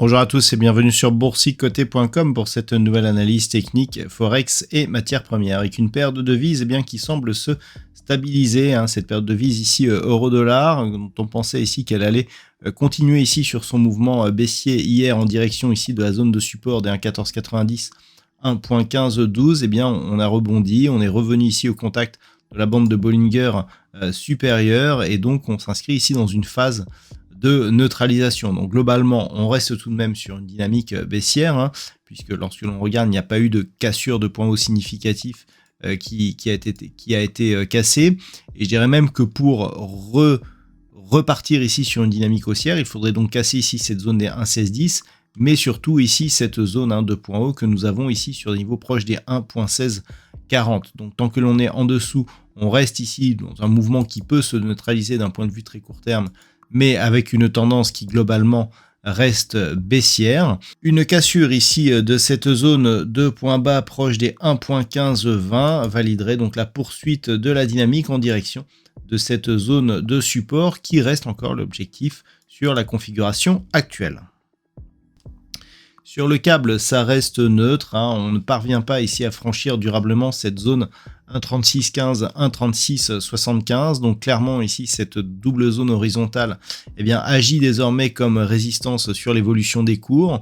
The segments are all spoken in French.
Bonjour à tous et bienvenue sur boursicoté.com pour cette nouvelle analyse technique Forex et matières premières avec une paire de devises qui semble se stabiliser. Cette paire de devises ici euro-dollar dont on pensait ici qu'elle allait continuer ici sur son mouvement baissier hier en direction ici de la zone de support des 1,1490, 1.1512. On a rebondi, on est revenu ici au contact de la bande de Bollinger supérieure et donc on s'inscrit ici dans une phase de neutralisation. Donc globalement, on reste tout de même sur une dynamique baissière, puisque lorsque l'on regarde, il n'y a pas eu de cassure de point haut significatif qui a été cassé. Et je dirais même que pour repartir ici sur une dynamique haussière, il faudrait donc casser ici cette zone des 1,1610, mais surtout ici cette zone de point haut que nous avons ici sur des niveaux proches des 1,1640. Donc tant que l'on est en dessous, on reste ici dans un mouvement qui peut se neutraliser d'un point de vue très court terme, mais avec une tendance qui globalement reste baissière. Une cassure ici de cette zone de point bas proche des 1.1520 validerait donc la poursuite de la dynamique en direction de cette zone de support qui reste encore l'objectif sur la configuration actuelle. Sur le câble, ça reste neutre, on ne parvient pas ici à franchir durablement cette zone 1,3615, 1,3675. Donc clairement ici, cette double zone horizontale agit désormais comme résistance sur l'évolution des cours.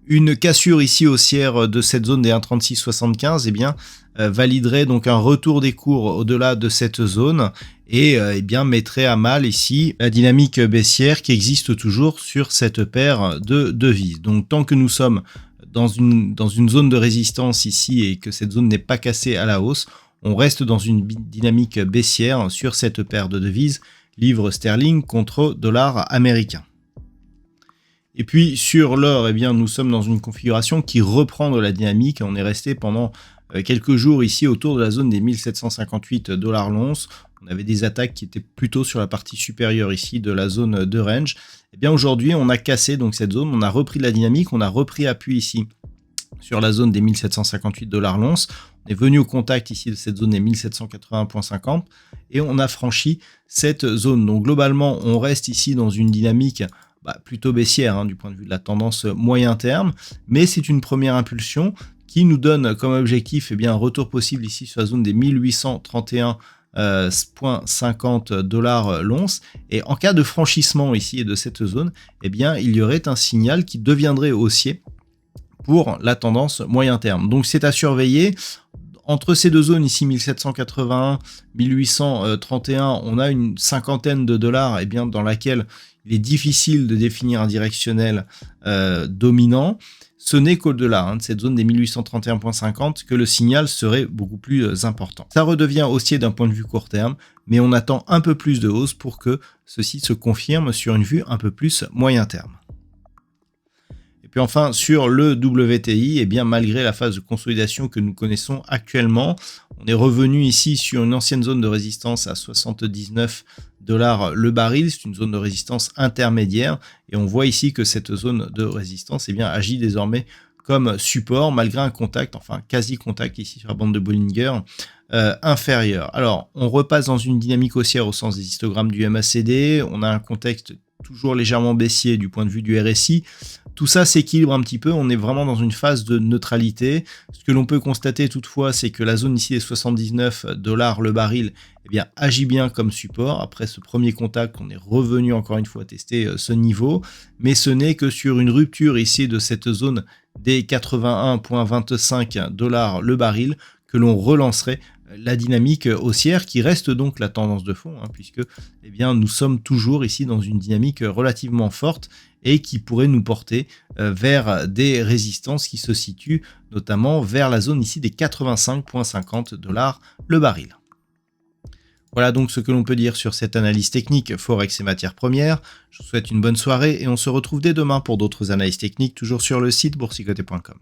Une cassure ici haussière de cette zone des 1,3675 validerait donc un retour des cours au-delà de cette zone et mettrait à mal ici la dynamique baissière qui existe toujours sur cette paire de devises. Donc tant que nous sommes dans une zone de résistance ici et que cette zone n'est pas cassée à la hausse, on reste dans une dynamique baissière sur cette paire de devises, livre sterling contre dollar américain. Et puis sur l'or, nous sommes dans une configuration qui reprend de la dynamique. On est resté pendant quelques jours ici autour de la zone des 1758 $ l'once. On avait des attaques qui étaient plutôt sur la partie supérieure ici de la zone de range. Aujourd'hui, on a cassé donc cette zone, on a repris de la dynamique, on a repris appui ici sur la zone des 1758 $ l'once. On est venu au contact ici de cette zone des 1781,50 et on a franchi cette zone. Donc globalement, on reste ici dans une dynamique plutôt baissière du point de vue de la tendance moyen terme, mais c'est une première impulsion qui nous donne comme objectif un retour possible ici sur la zone des 1831,50 $ l'once. Et en cas de franchissement ici de cette zone, il y aurait un signal qui deviendrait haussier pour la tendance moyen terme. Donc c'est à surveiller. Entre ces deux zones ici, 1781, 1831, on a une cinquantaine de dollars dans laquelle il est difficile de définir un directionnel dominant. Ce n'est qu'au-delà de cette zone des 1831,50 que le signal serait beaucoup plus important. Ça redevient haussier d'un point de vue court terme, mais on attend un peu plus de hausse pour que ceci se confirme sur une vue un peu plus moyen terme. Et puis enfin, sur le WTI, malgré la phase de consolidation que nous connaissons actuellement, on est revenu ici sur une ancienne zone de résistance à 79 $ le baril. C'est une zone de résistance intermédiaire et on voit ici que cette zone de résistance agit désormais comme support malgré un contact, enfin quasi contact ici sur la bande de Bollinger inférieure. Alors on repasse dans une dynamique haussière au sens des histogrammes du MACD, on a un contexte toujours légèrement baissier du point de vue du RSI. Tout ça s'équilibre un petit peu, on est vraiment dans une phase de neutralité. Ce que l'on peut constater toutefois, c'est que la zone ici des 79 $ le baril agit bien comme support. Après ce premier contact, on est revenu encore une fois tester ce niveau, mais ce n'est que sur une rupture ici de cette zone des 81,25 $ le baril que l'on relancerait la dynamique haussière qui reste donc la tendance de fond, puisque nous sommes toujours ici dans une dynamique relativement forte et qui pourrait nous porter vers des résistances qui se situent notamment vers la zone ici des 85,50 $ le baril. Voilà donc ce que l'on peut dire sur cette analyse technique Forex et matières premières. Je vous souhaite une bonne soirée et on se retrouve dès demain pour d'autres analyses techniques, toujours sur le site boursicoté.com.